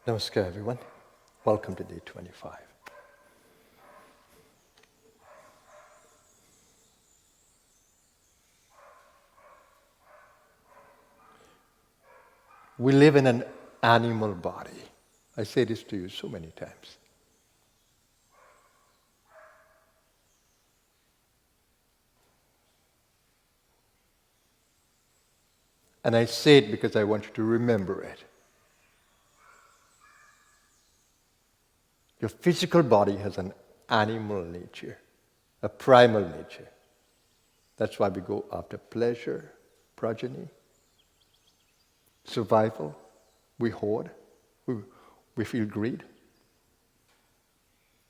Namaskar, everyone. Welcome to day 25. We live in an animal body. I say this to you so many times. And I say it because I want you to remember it. Your physical body has an animal nature, a primal nature. That's why we go after pleasure, progeny, survival. We hoard. We feel greed.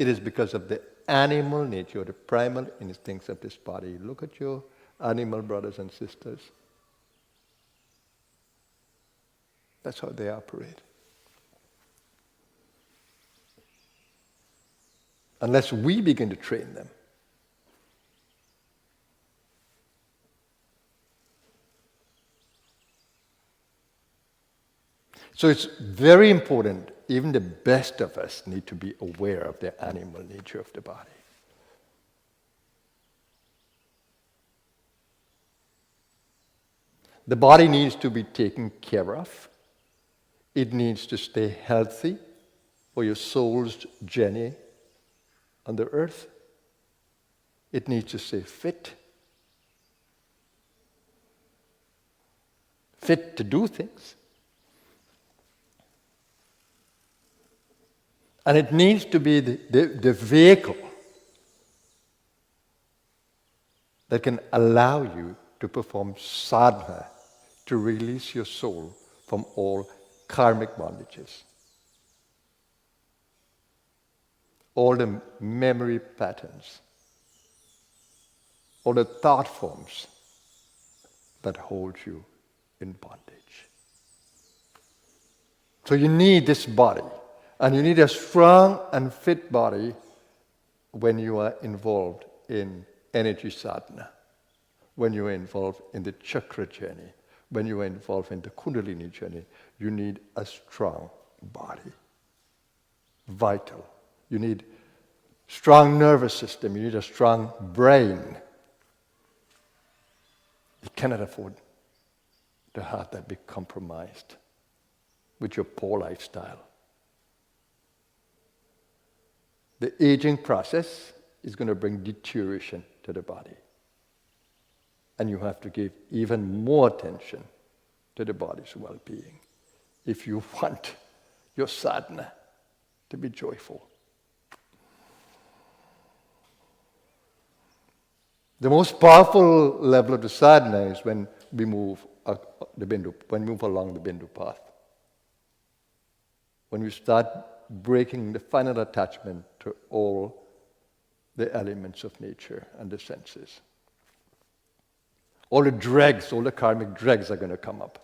It is because of the animal nature, the primal instincts of this body. Look at your animal brothers and sisters. That's how they operate. Unless we begin to train them. So it's very important, even the best of us need to be aware of the animal nature of the body. The body needs to be taken care of. It needs to stay healthy for your soul's journey on the earth. It needs to stay fit. Fit to do things. And it needs to be the vehicle that can allow you to perform sadhana, to release your soul from all karmic bondages. All the memory patterns, all the thought forms that hold you in bondage. So you need this body. And you need a strong and fit body when you are involved in energy sadhana, when you are involved in the chakra journey, when you are involved in the kundalini journey. You need a strong body, vital. You need strong nervous system. You need a strong brain. You cannot afford to have that be compromised with your poor lifestyle. The aging process is going to bring deterioration to the body. And you have to give even more attention to the body's well-being if you want your sadhana to be joyful. The most powerful level of the sadhana is when we move when we move along the Bindu path. When we start breaking the final attachment to all the elements of nature and the senses. All the dregs, all the karmic dregs are going to come up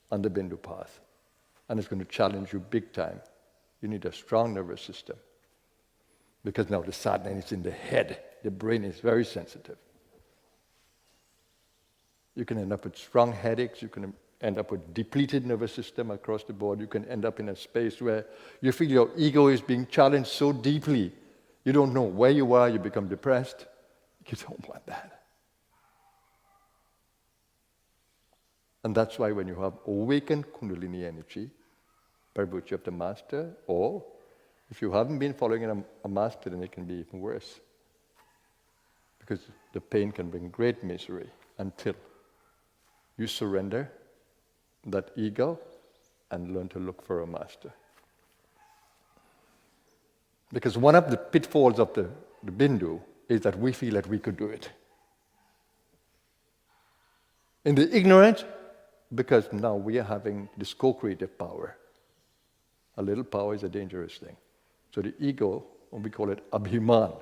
on the Bindu path. And it's going to challenge you big time. You need a strong nervous system. Because now the sadhana is in the head. The brain is very sensitive. You can end up with strong headaches. You can end up with depleted nervous system across the board. You can end up in a space where you feel your ego is being challenged so deeply, you don't know where you are, you become depressed. You don't want that. And that's why when you have awakened Kundalini energy, by virtue of the master, or if you haven't been following a master, then it can be even worse. Because the pain can bring great misery until you surrender that ego and learn to look for a master. Because one of the pitfalls of the Bindu is that we feel that we could do it. In the ignorance, because now we are having this co-creative power. A little power is a dangerous thing. So the ego, we call it abhiman,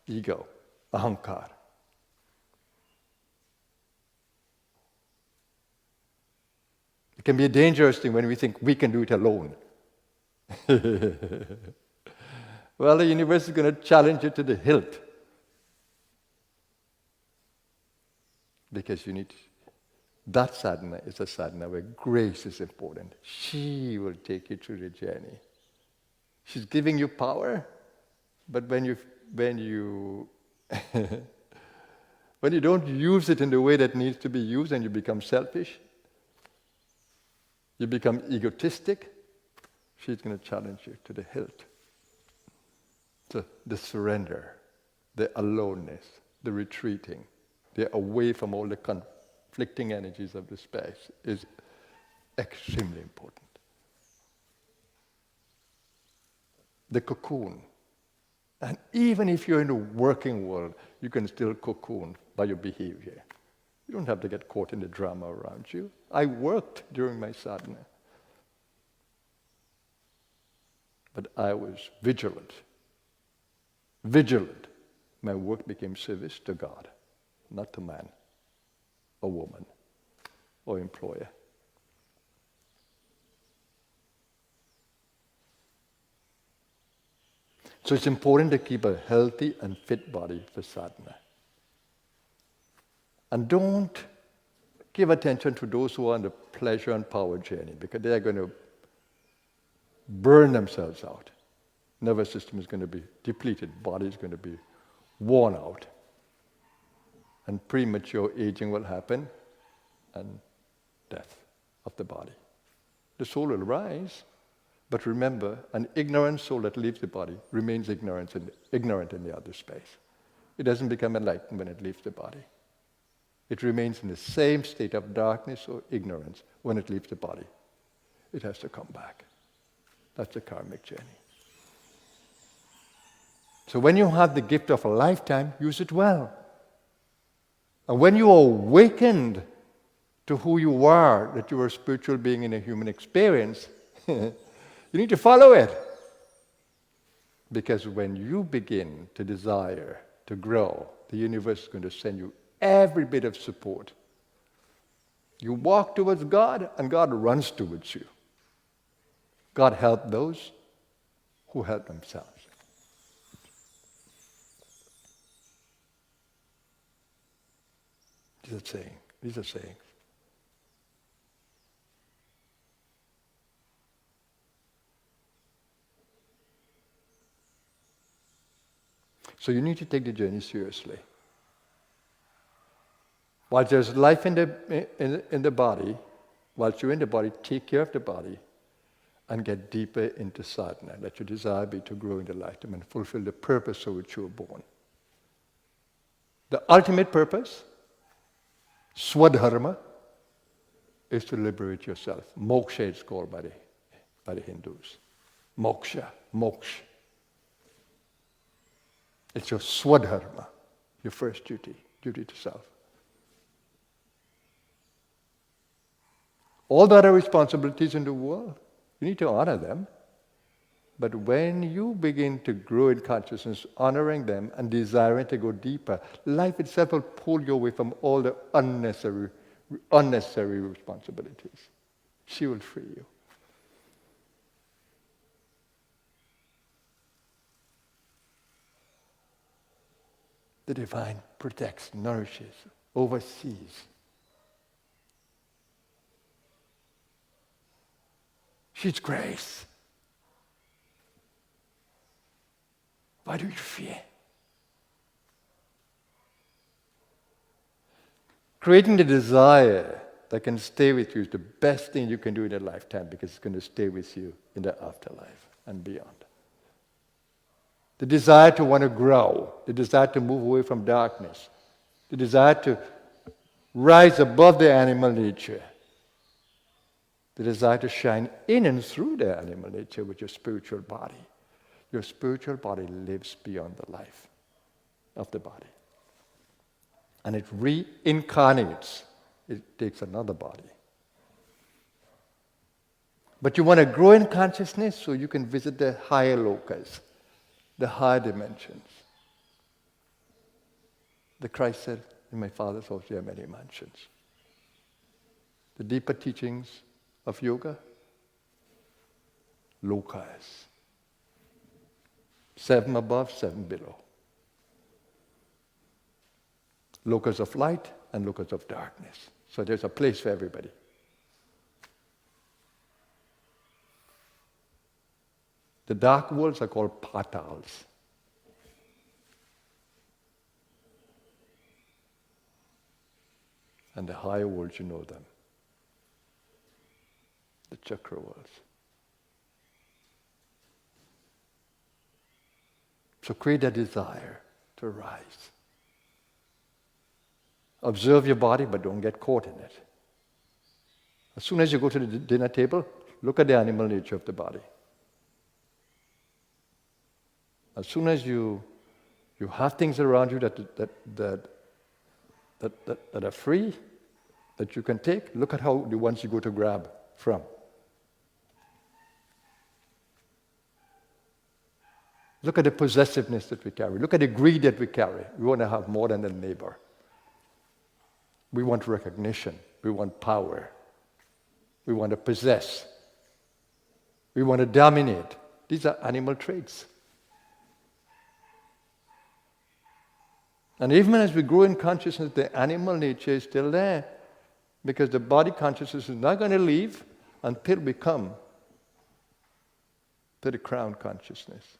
ego, ahankar. It can be a dangerous thing when we think we can do it alone. Well, the universe is going to challenge you to the hilt. Because you need That sadhana is a sadhana where grace is important. She will take you through the journey. She's giving you power, but when you when you don't use it in the way that needs to be used and you become selfish, you become egotistic, she's going to challenge you to the hilt. So the surrender, the aloneness, the retreating, the away from all the conflicting energies of the space is extremely important. The cocoon. And even if you're in the working world, you can still cocoon by your behavior. You don't have to get caught in the drama around you. I worked during my sadhana. But I was vigilant. Vigilant. My work became service to God, not to man, or woman, or employer. So it's important to keep a healthy and fit body for sadhana. And don't give attention to those who are on the pleasure and power journey, because they are going to burn themselves out. Nervous system is going to be depleted, body is going to be worn out. And premature aging will happen, and death of the body. The soul will rise, but remember, an ignorant soul that leaves the body remains ignorant in the other space. It doesn't become enlightened when it leaves the body. It remains in the same state of darkness or ignorance when it leaves the body. It has to come back. That's the karmic journey. So when you have the gift of a lifetime, use it well. And when you are awakened to who you are, that you are a spiritual being in a human experience, you need to follow it. Because when you begin to desire to grow, the universe is going to send you every bit of support. You walk towards God, and God runs towards you. God helps those who help themselves. These are sayings. So you need to take the journey seriously. While there's life in the body, while you're in the body, take care of the body and get deeper into sadhana. Let your desire be to grow in the lifetime and fulfill the purpose for which you were born. The ultimate purpose, swadharma, is to liberate yourself. Moksha is called by the Hindus. Moksha. It's your swadharma, your first duty to self. All the other responsibilities in the world, you need to honor them. But when you begin to grow in consciousness, honoring them and desiring to go deeper, life itself will pull you away from all the unnecessary responsibilities. She will free you. The divine protects, nourishes, oversees. She's grace. Why do you fear? Creating the desire that can stay with you is the best thing you can do in a lifetime, because it's going to stay with you in the afterlife and beyond. The desire to want to grow, the desire to move away from darkness, the desire to rise above the animal nature, the desire to shine in and through the animal nature with your spiritual body. Your spiritual body lives beyond the life of the body. And it reincarnates. It takes another body. But you want to grow in consciousness so you can visit the higher lokas, the higher dimensions. The Christ said, in my Father's house there are many mansions. The deeper teachings of yoga, lokas. 7 above, 7 below. locus of light and locus of darkness. So there's a place for everybody. The dark worlds are called patals. And the higher worlds, you know them. The chakra worlds. So create a desire to rise. Observe your body, but don't get caught in it. As soon as you go to the dinner table, look at the animal nature of the body. As soon as you have things around you that are free, that you can take, look at how the ones you go to grab from. Look at the possessiveness that we carry. Look at the greed that we carry. We want to have more than the neighbor. We want recognition. We want power. We want to possess. We want to dominate. These are animal traits. And even as we grow in consciousness, the animal nature is still there. Because the body consciousness is not going to leave until we come to the crown consciousness.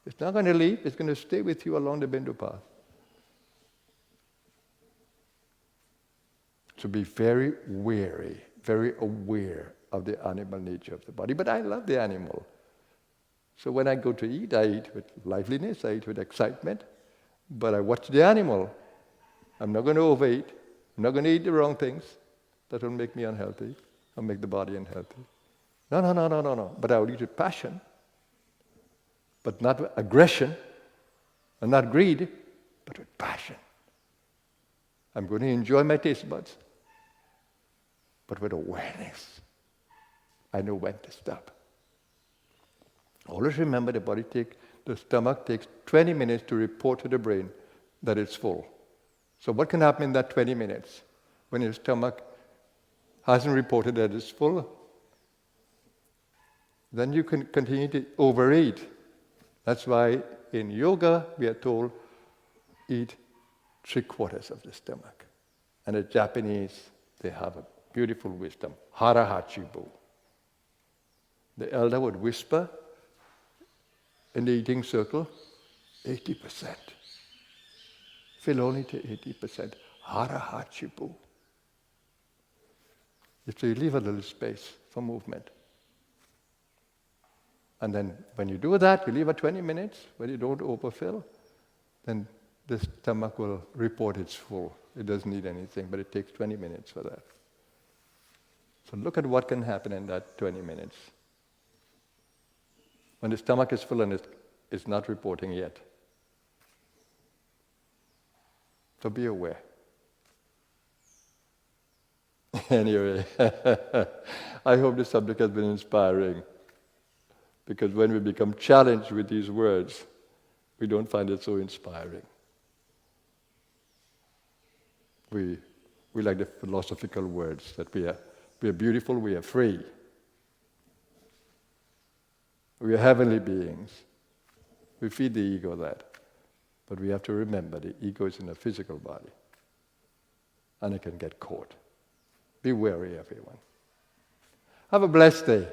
It's not going to leave, it's going to stay with you along the Bindu path. So be very wary, very aware of the animal nature of the body. But I love the animal. So when I go to eat, I eat with liveliness, I eat with excitement. But I watch the animal. I'm not going to overeat. I'm not going to eat the wrong things. That will make me unhealthy or make the body unhealthy. No. But I will eat with passion. But not with aggression and not greed, but with passion. I'm going to enjoy my taste buds, but with awareness. I know when to stop. Always remember the stomach takes 20 minutes to report to the brain that it's full. So what can happen in that 20 minutes when your stomach hasn't reported that it's full? Then you can continue to overeat. That's why in yoga we are told, eat 3/4 of the stomach. And the Japanese, they have a beautiful wisdom, hara hachibu. The elder would whisper in the eating circle, 80%. Fill only to 80%. Hara hachibu. So you leave a little space for movement. And then when you do that, you leave it 20 minutes, when you don't overfill, then the stomach will report it's full. It doesn't need anything, but it takes 20 minutes for that. So look at what can happen in that 20 minutes. When the stomach is full and it's not reporting yet. So be aware. Anyway, I hope this subject has been inspiring. Because when we become challenged with these words, we don't find it so inspiring. We like the philosophical words that we are beautiful, we are free. We are heavenly beings. We feed the ego that. But we have to remember the ego is in a physical body. And it can get caught. Be wary, everyone. Have a blessed day.